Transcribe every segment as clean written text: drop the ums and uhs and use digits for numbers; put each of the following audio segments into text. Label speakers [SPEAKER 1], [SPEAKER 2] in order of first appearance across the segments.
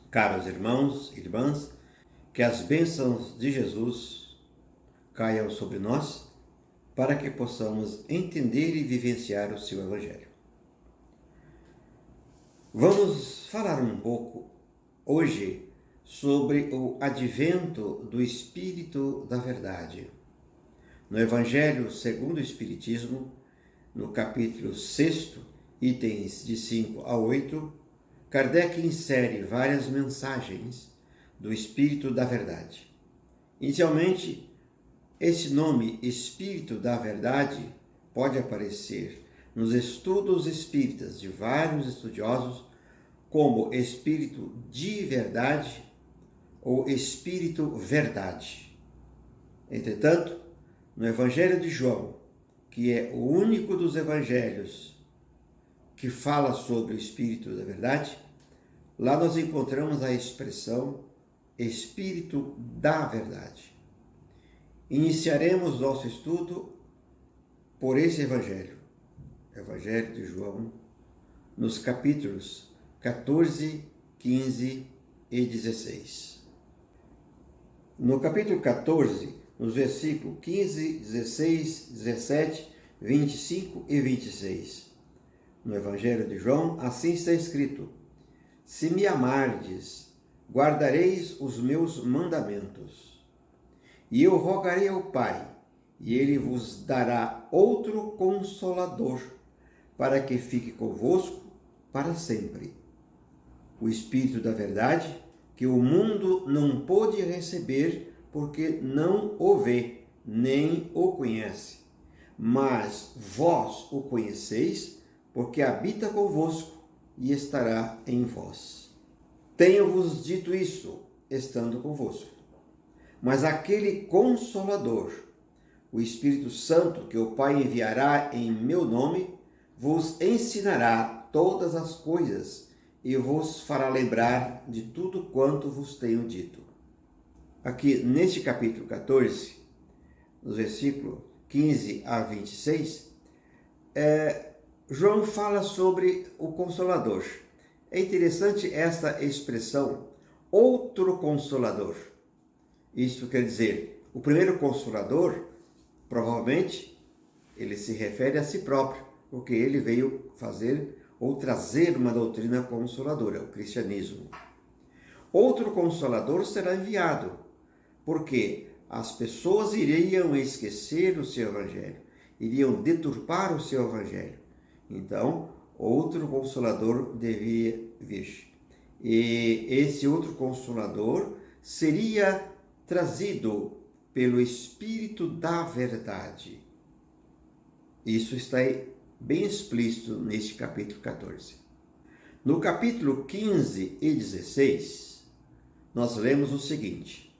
[SPEAKER 1] Caros irmãos e irmãs, que as bênçãos de Jesus caiam sobre nós para que possamos entender e vivenciar o seu Evangelho. Vamos falar um pouco hoje sobre o advento do Espírito da Verdade. No Evangelho segundo o Espiritismo, no capítulo 6, itens de 5 a 8, Kardec insere várias mensagens do Espírito da Verdade. Inicialmente, esse nome Espírito da Verdade pode aparecer nos estudos espíritas de vários estudiosos como Espírito de Verdade ou Espírito Verdade. Entretanto, no Evangelho de João, que é o único dos evangelhos que fala sobre o Espírito da Verdade, lá nós encontramos a expressão Espírito da Verdade. Iniciaremos nosso estudo por esse Evangelho, Evangelho de João, nos capítulos 14, 15 e 16. No capítulo 14, nos versículos 15, 16, 17, 25 e 26. No Evangelho de João, assim está escrito: Se me amardes, guardareis os meus mandamentos. E eu rogarei ao Pai, e ele vos dará outro Consolador, para que fique convosco para sempre. O Espírito da Verdade, que o mundo não pôde receber, porque não o vê, nem o conhece. Mas vós o conheceis, porque habita convosco e estará em vós. Tenho-vos dito isso, estando convosco. Mas aquele Consolador, o Espírito Santo, que o Pai enviará em meu nome, vos ensinará todas as coisas e vos fará lembrar de tudo quanto vos tenho dito. Aqui, neste capítulo 14, nos versículos 15 a 26, João fala sobre o Consolador. É interessante esta expressão, outro Consolador. Isso quer dizer, o primeiro Consolador, provavelmente, ele se refere a si próprio, porque ele veio fazer ou trazer uma doutrina consoladora, o cristianismo. Outro Consolador será enviado, porque as pessoas iriam esquecer o seu Evangelho, iriam deturpar o seu Evangelho. Então, outro Consolador devia vir. E esse outro Consolador seria trazido pelo Espírito da Verdade. Isso está bem explícito neste capítulo 14. No capítulo 15 e 16, nós lemos o seguinte: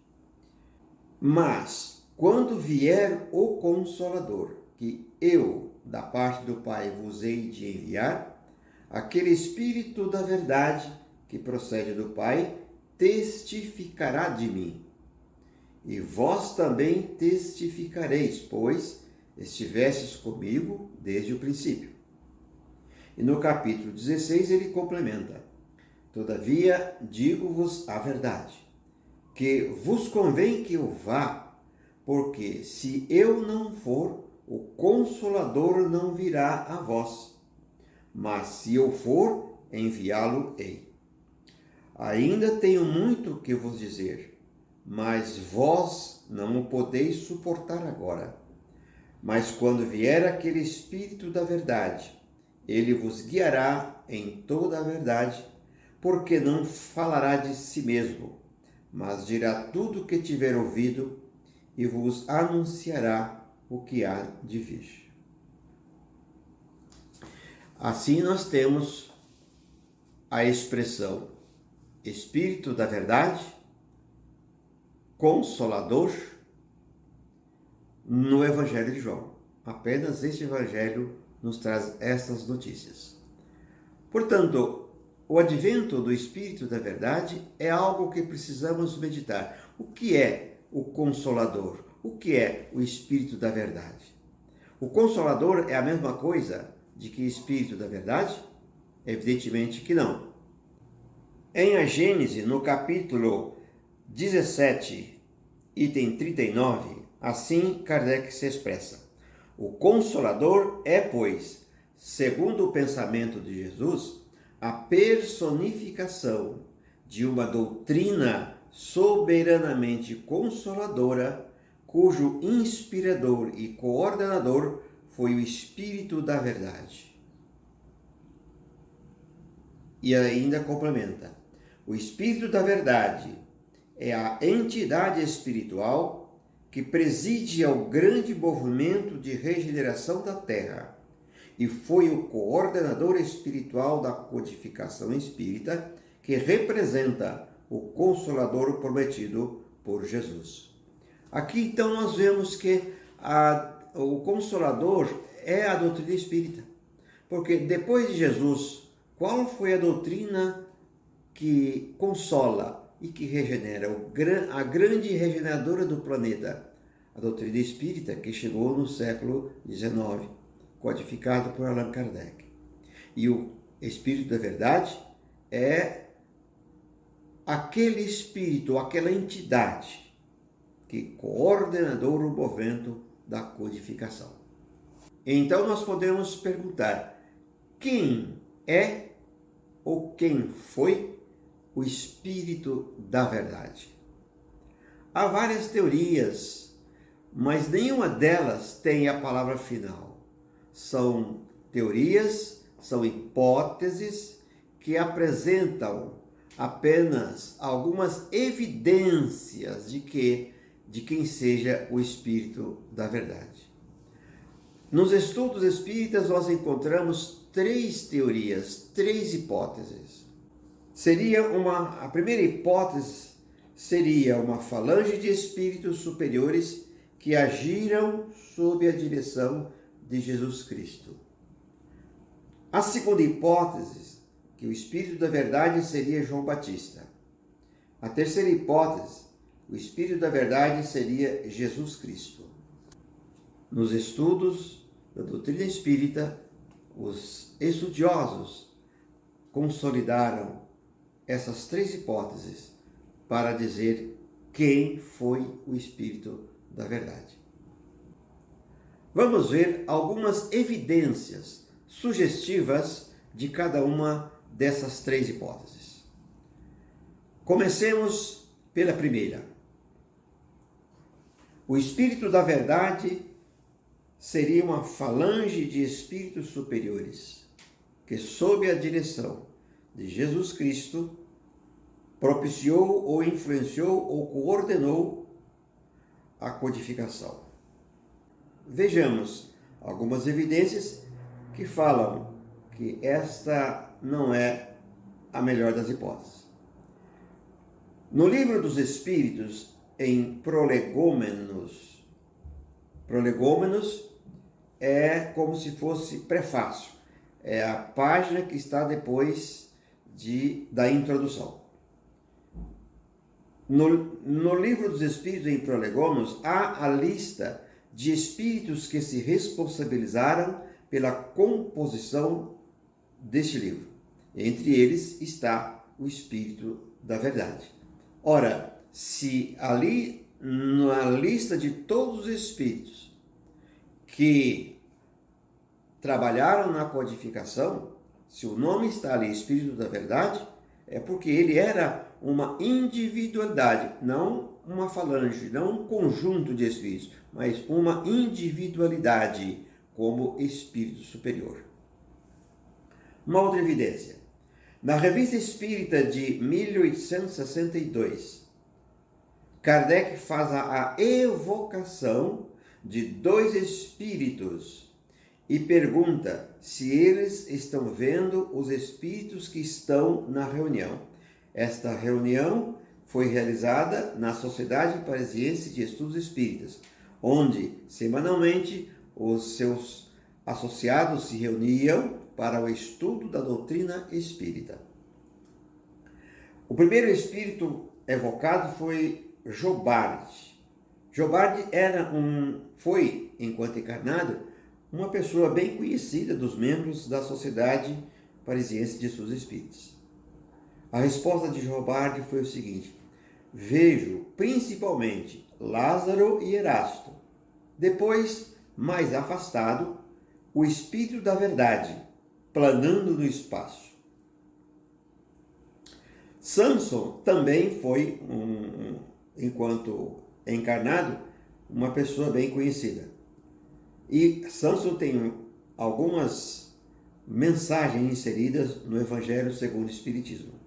[SPEAKER 1] Mas, quando vier o Consolador, que eu, da parte do Pai, vos hei de enviar, aquele Espírito da Verdade, que procede do Pai, testificará de mim. E vós também testificareis, pois estivestes comigo desde o princípio. E no capítulo 16 ele complementa: Todavia digo-vos a verdade, que vos convém que eu vá, porque se eu não for, o Consolador não virá a vós, mas se eu for, enviá-lo-ei. Ainda tenho muito que vos dizer, mas vós não o podeis suportar agora. Mas quando vier aquele Espírito da Verdade, ele vos guiará em toda a verdade, porque não falará de si mesmo, mas dirá tudo o que tiver ouvido e vos anunciará o que há de vir. Assim nós temos a expressão Espírito da Verdade, Consolador, no Evangelho de João. Apenas este Evangelho nos traz estas notícias. Portanto, o advento do Espírito da Verdade é algo que precisamos meditar. O que é o Consolador? O que é o Espírito da Verdade? O Consolador é a mesma coisa de que Espírito da Verdade? Evidentemente que não. Em a Gênese, no capítulo 17, item 39, assim Kardec se expressa: o Consolador é, pois, segundo o pensamento de Jesus, a personificação de uma doutrina soberanamente consoladora, cujo inspirador e coordenador foi o Espírito da Verdade. E ainda complementa: o Espírito da Verdade é a entidade espiritual que preside ao grande movimento de regeneração da Terra e foi o coordenador espiritual da codificação espírita, que representa o Consolador prometido por Jesus. Aqui então nós vemos que o Consolador é a doutrina espírita, porque depois de Jesus, qual foi a doutrina que consola e que regenera, a grande regeneradora do planeta? A doutrina espírita, que chegou no século XIX, codificado por Allan Kardec. E o Espírito da Verdade é aquele espírito, aquela entidade que coordenou o movimento da codificação. Então nós podemos perguntar: quem é ou quem foi o Espírito da Verdade? Há várias teorias, mas nenhuma delas tem a palavra final. São teorias, são hipóteses que apresentam apenas algumas evidências de quem seja o Espírito da Verdade. Nos estudos espíritas nós encontramos três teorias, três hipóteses. A primeira hipótese seria uma falange de espíritos superiores que agiram sob a direção de Jesus Cristo. A segunda hipótese, que o Espírito da Verdade seria João Batista. A terceira hipótese, o Espírito da Verdade seria Jesus Cristo. Nos estudos da doutrina espírita, os estudiosos consolidaram essas três hipóteses para dizer quem foi o Espírito da Verdade. Vamos ver algumas evidências sugestivas de cada uma dessas três hipóteses. Comecemos pela primeira. O Espírito da Verdade seria uma falange de espíritos superiores que, sob a direção de Jesus Cristo, propiciou ou influenciou ou coordenou a codificação. Vejamos algumas evidências que falam que esta não é a melhor das hipóteses. No Livro dos Espíritos, em Prolegômenos, Prolegômenos é como se fosse prefácio, é a página que está depois da introdução. No Livro dos Espíritos, em Prolegômenos, há a lista de espíritos que se responsabilizaram pela composição deste livro. Entre eles está o Espírito da Verdade. Ora, se ali na lista de todos os espíritos que trabalharam na codificação, se o nome está ali, Espírito da Verdade, é porque ele era uma individualidade, não uma falange, não um conjunto de espíritos, mas uma individualidade como espírito superior. Uma outra evidência. Na Revista Espírita de 1862, Kardec faz a evocação de dois espíritos e pergunta se eles estão vendo os espíritos que estão na reunião. Esta reunião foi realizada na Sociedade Parisiense de Estudos Espíritas, onde semanalmente os seus associados se reuniam para o estudo da doutrina espírita. O primeiro espírito evocado foi Jobard. Jobard foi, enquanto encarnado, uma pessoa bem conhecida dos membros da Sociedade Parisiense de Estudos Espíritas. A resposta de Jobarde foi o seguinte: vejo principalmente Lázaro e Erasto. Depois, mais afastado, o Espírito da Verdade, planando no espaço. Samson também foi, enquanto encarnado, uma pessoa bem conhecida. E Samson tem algumas mensagens inseridas no Evangelho segundo o Espiritismo.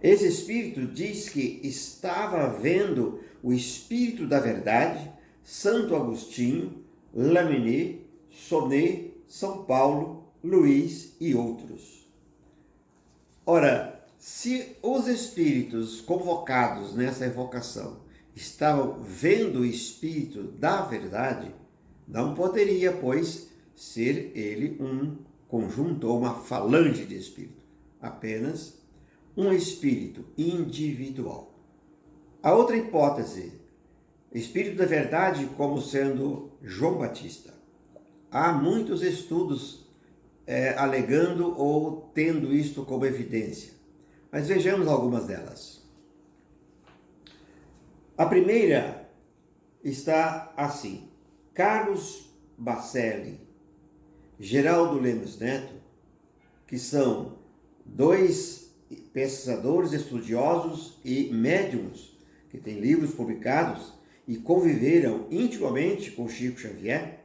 [SPEAKER 1] Esse Espírito diz que estava vendo o Espírito da Verdade, Santo Agostinho, Lamennais, Sonnet, São Paulo, Luís e outros. Ora, se os espíritos convocados nessa evocação estavam vendo o Espírito da Verdade, não poderia, pois, ser ele um conjunto ou uma falange de espírito, apenas um espírito individual. A outra hipótese, Espírito da Verdade como sendo João Batista. Há muitos estudos alegando ou tendo isto como evidência, mas vejamos algumas delas. A primeira está assim: Carlos Bacelli, Geraldo Lemos Neto, que são dois pesquisadores, estudiosos e médiums que têm livros publicados e conviveram intimamente com Chico Xavier,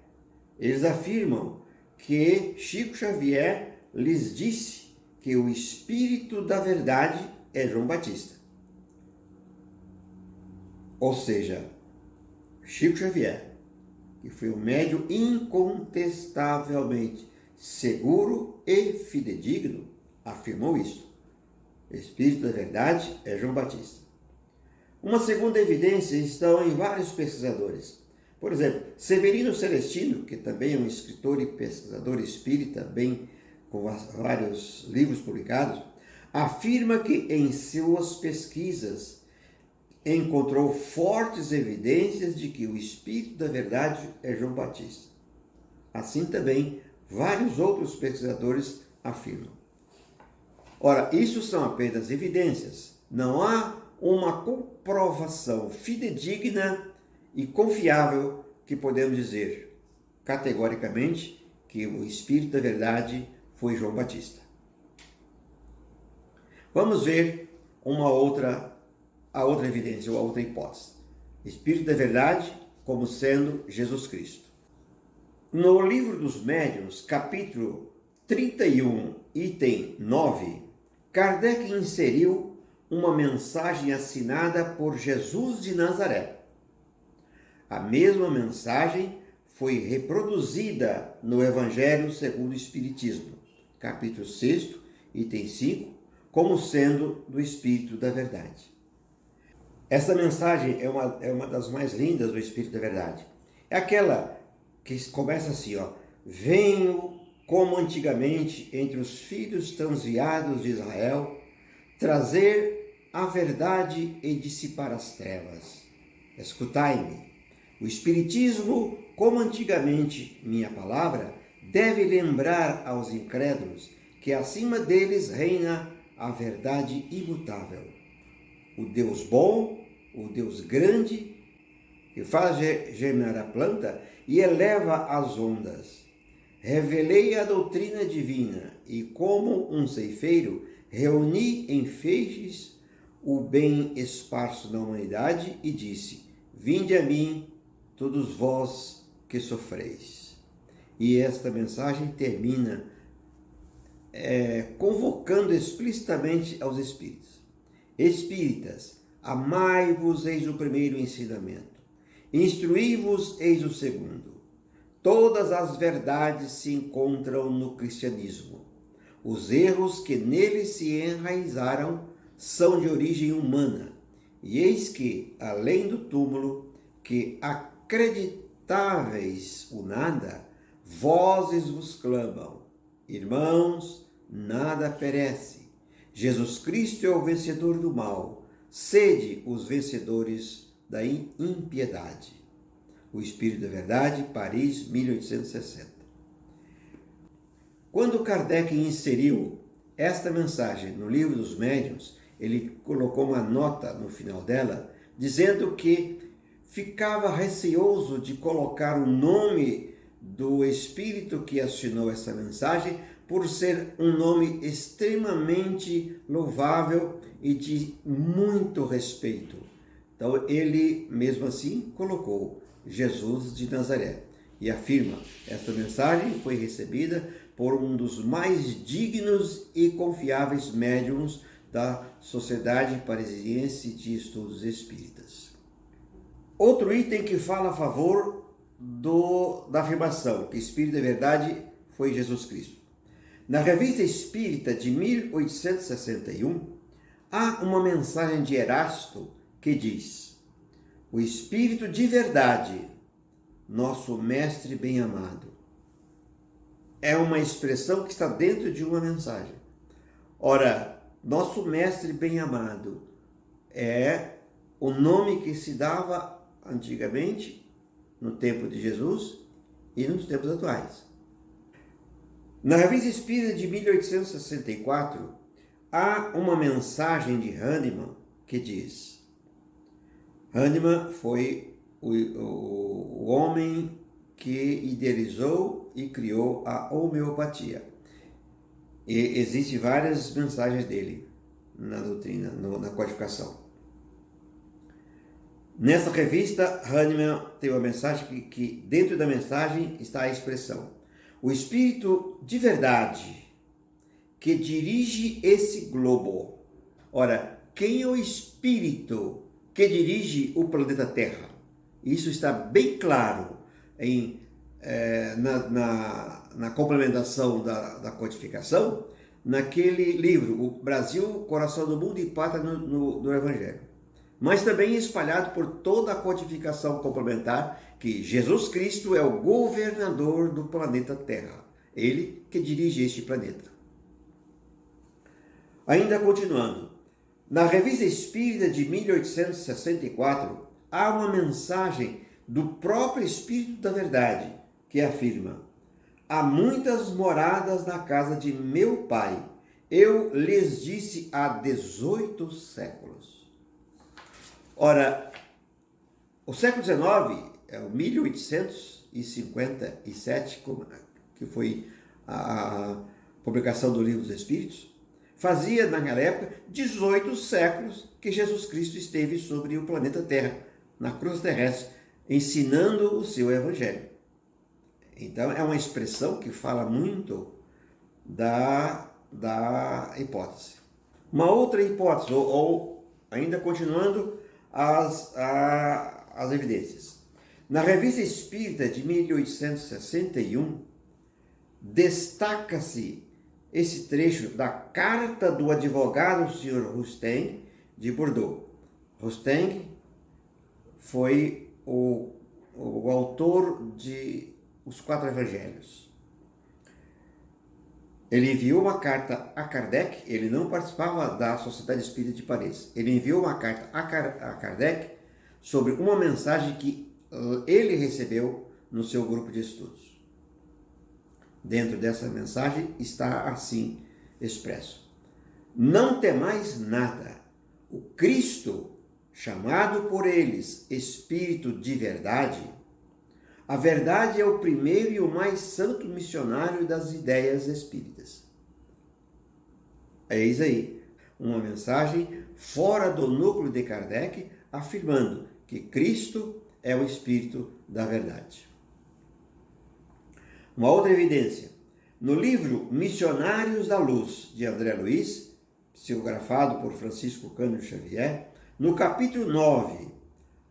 [SPEAKER 1] eles afirmam que Chico Xavier lhes disse que o Espírito da Verdade é João Batista. Ou seja, Chico Xavier, que foi um médium incontestavelmente seguro e fidedigno, afirmou isso. O Espírito da Verdade é João Batista. Uma segunda evidência está em vários pesquisadores. Por exemplo, Severino Celestino, que também é um escritor e pesquisador espírita, bem com vários livros publicados, afirma que em suas pesquisas encontrou fortes evidências de que o Espírito da Verdade é João Batista. Assim também, vários outros pesquisadores afirmam. Ora, isso são apenas evidências. Não há uma comprovação fidedigna e confiável que podemos dizer categoricamente que o Espírito da Verdade foi João Batista. Vamos ver a outra evidência, ou a outra hipótese. Espírito da Verdade como sendo Jesus Cristo. No Livro dos Médiuns, capítulo 31, item 9, Kardec inseriu uma mensagem assinada por Jesus de Nazaré. A mesma mensagem foi reproduzida no Evangelho segundo o Espiritismo, capítulo 6, item 5, como sendo do Espírito da Verdade. Essa mensagem é uma das mais lindas do Espírito da Verdade. É aquela que começa assim, ó: venho como antigamente entre os filhos transviados de Israel, trazer a verdade e dissipar as trevas. Escutai-me. O Espiritismo, como antigamente minha palavra, deve lembrar aos incrédulos que acima deles reina a verdade imutável. O Deus bom, o Deus grande, que faz germinar a planta e eleva as ondas. Revelei a doutrina divina e, como um ceifeiro, reuni em feixes o bem esparso na humanidade e disse: vinde a mim, todos vós que sofreis. E esta mensagem termina convocando explicitamente aos espíritos: espíritas, amai-vos, eis o primeiro ensinamento. Instruí-vos, eis o segundo. Todas as verdades se encontram no cristianismo. Os erros que nele se enraizaram são de origem humana. E eis que, além do túmulo, que acreditáveis o nada, vozes vos clamam: irmãos, nada perece. Jesus Cristo é o vencedor do mal. Sede os vencedores da impiedade. O Espírito da Verdade, Paris, 1860. Quando Kardec inseriu esta mensagem no livro dos médiuns, ele colocou uma nota no final dela, dizendo que ficava receoso de colocar o nome do espírito que assinou essa mensagem, por ser um nome extremamente louvável e de muito respeito. Então ele, mesmo assim, colocou Jesus de Nazaré e afirma: esta mensagem foi recebida por um dos mais dignos e confiáveis médiuns da Sociedade Parisiense de Estudos Espíritas. Outro item que fala a favor da afirmação que Espírito é verdade foi Jesus Cristo. Na Revista Espírita de 1861, há uma mensagem de Erasto que diz: o Espírito de verdade, nosso mestre bem-amado. É uma expressão que está dentro de uma mensagem. Ora, nosso mestre bem-amado é o nome que se dava antigamente, no tempo de Jesus e nos tempos atuais. Na Revista Espírita de 1864, há uma mensagem de Hahnemann que diz: Hahnemann foi o homem que idealizou e criou a homeopatia. E existem várias mensagens dele na doutrina, na codificação. Nessa revista, Hahnemann tem uma mensagem que dentro da mensagem está a expressão: o Espírito de verdade que dirige esse globo. Ora, quem é o Espírito que dirige o planeta Terra? Isso está bem claro na complementação da codificação, naquele livro, O Brasil, Coração do Mundo e Pátria do Evangelho. Mas também espalhado por toda a codificação complementar, que Jesus Cristo é o governador do planeta Terra. Ele que dirige este planeta. Ainda continuando, na Revista Espírita de 1864, há uma mensagem do próprio Espírito da Verdade, que afirma: há muitas moradas na casa de meu Pai, eu lhes disse há 18 séculos. Ora, o século XIX, é o 1857, que foi a publicação do Livro dos Espíritos, fazia, naquela época, 18 séculos que Jesus Cristo esteve sobre o planeta Terra, na cruz terrestre, ensinando o seu Evangelho. Então, é uma expressão que fala muito da hipótese. Uma outra hipótese, ou ainda continuando as evidências. Na Revista Espírita de 1861, destaca-se esse trecho da carta do advogado Sr. Rostaing de Bordeaux. Rostaing foi o autor de Os Quatro Evangelhos. Ele enviou uma carta a Kardec, ele não participava da Sociedade Espírita de Paris. Ele enviou uma carta a Kardec sobre uma mensagem que ele recebeu no seu grupo de estudos. Dentro dessa mensagem está assim expresso: não temais nada, o Cristo, chamado por eles Espírito de Verdade, a verdade é o primeiro e o mais santo missionário das ideias espíritas. Eis aí uma mensagem fora do núcleo de Kardec, afirmando que Cristo é o Espírito da Verdade. Uma outra evidência: no livro Missionários da Luz, de André Luiz, psicografado por Francisco Cândido Xavier, no capítulo 9,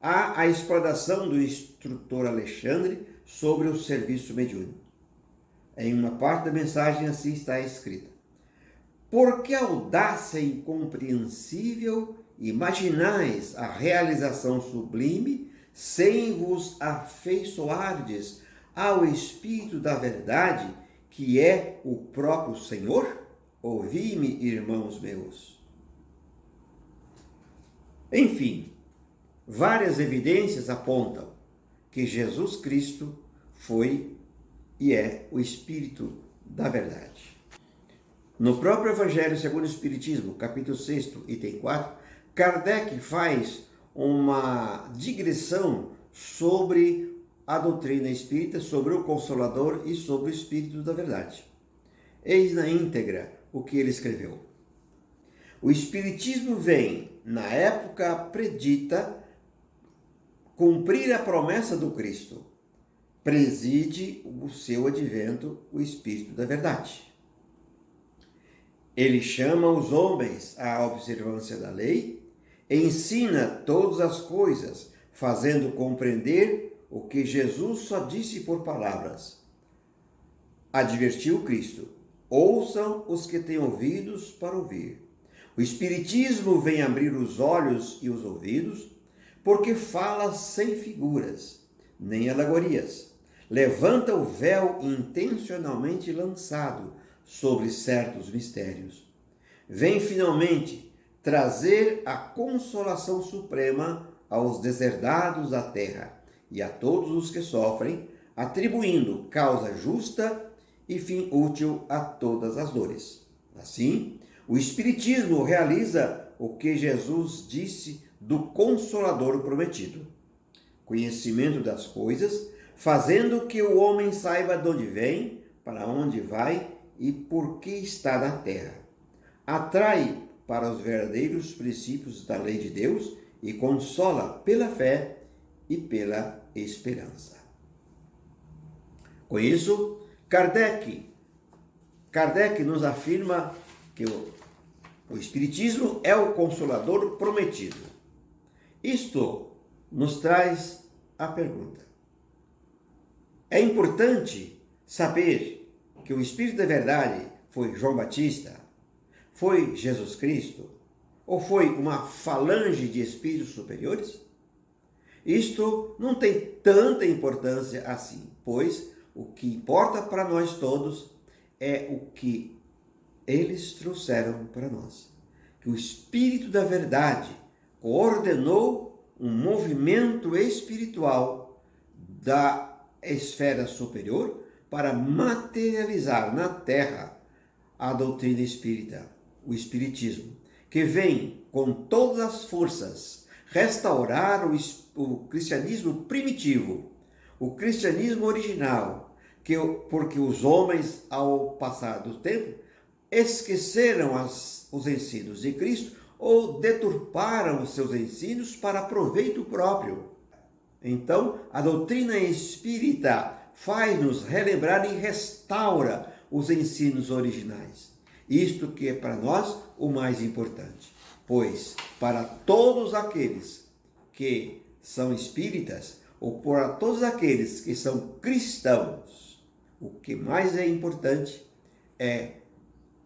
[SPEAKER 1] há a explanação do instrutor Alexandre sobre o serviço mediúnico. Em uma parte da mensagem assim está escrita: por que audácia incompreensível imaginais a realização sublime, sem vos afeiçoardes ao Espírito da Verdade, que é o próprio Senhor? Ouvi-me, irmãos meus. Enfim, várias evidências apontam que Jesus Cristo foi e é o Espírito da Verdade. No próprio Evangelho segundo o Espiritismo, capítulo 6, item 4, Kardec faz uma digressão sobre a doutrina espírita, sobre o Consolador e sobre o Espírito da Verdade. Eis na íntegra o que ele escreveu. O Espiritismo vem, na época predita, cumprir a promessa do Cristo. Preside o seu advento o Espírito da Verdade. Ele chama os homens à observância da lei, ensina todas as coisas, fazendo compreender o que Jesus só disse por palavras. Advertiu Cristo: ouçam os que têm ouvidos para ouvir. O Espiritismo vem abrir os olhos e os ouvidos, porque fala sem figuras, nem alegorias. Levanta o véu intencionalmente lançado sobre certos mistérios. Vem finalmente trazer a consolação suprema aos deserdados da terra e a todos os que sofrem, atribuindo causa justa e fim útil a todas as dores. Assim, o Espiritismo realiza o que Jesus disse do Consolador prometido: conhecimento das coisas, fazendo que o homem saiba de onde vem, para onde vai e por que está na terra. Atrai para os verdadeiros princípios da lei de Deus e consola pela fé e pela esperança. Com isso, Kardec nos afirma que o Espiritismo é o Consolador prometido. Isto nos traz a pergunta: é importante saber que o Espírito da Verdade foi João Batista, foi Jesus Cristo, ou foi uma falange de espíritos superiores? Isto não tem tanta importância assim, pois o que importa para nós todos é o que eles trouxeram para nós. Que o Espírito da Verdade coordenou um movimento espiritual da esfera superior para materializar na Terra a doutrina espírita, o Espiritismo, que vem com todas as forças restaurar o cristianismo primitivo, o cristianismo original, porque os homens, ao passar do tempo, esqueceram os ensinos de Cristo ou deturparam os seus ensinos para proveito próprio. Então, a doutrina espírita faz-nos relembrar e restaura os ensinos originais. Isto que é para nós o mais importante, pois para todos aqueles que são espíritas, ou para todos aqueles que são cristãos, o que mais é importante é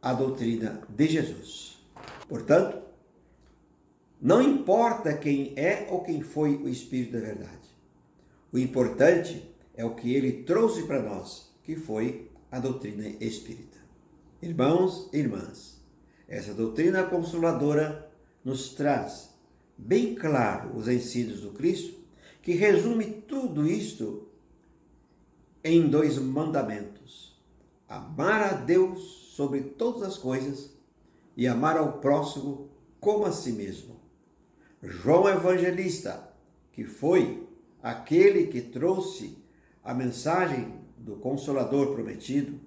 [SPEAKER 1] a doutrina de Jesus. Portanto, não importa quem é ou quem foi o Espírito da Verdade. O importante é o que ele trouxe para nós, que foi a doutrina espírita. Irmãos e irmãs, essa doutrina consoladora nos traz bem claro os ensinos do Cristo, que resume tudo isto em 2 mandamentos: amar a Deus sobre todas as coisas e amar ao próximo como a si mesmo. João Evangelista, que foi aquele que trouxe a mensagem do Consolador prometido,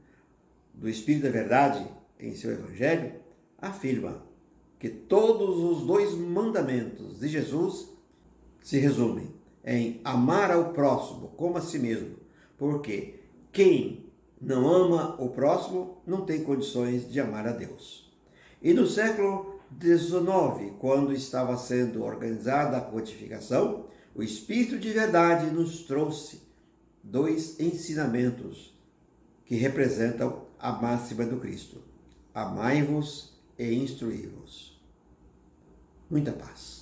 [SPEAKER 1] do Espírito da Verdade em seu Evangelho, afirma que todos os 2 mandamentos de Jesus se resumem em amar ao próximo como a si mesmo, porque quem não ama o próximo não tem condições de amar a Deus. E no século XIX, quando estava sendo organizada a codificação, o Espírito de Verdade nos trouxe 2 ensinamentos que representam a máxima do Cristo: amai-vos e instruí-vos. Muita paz.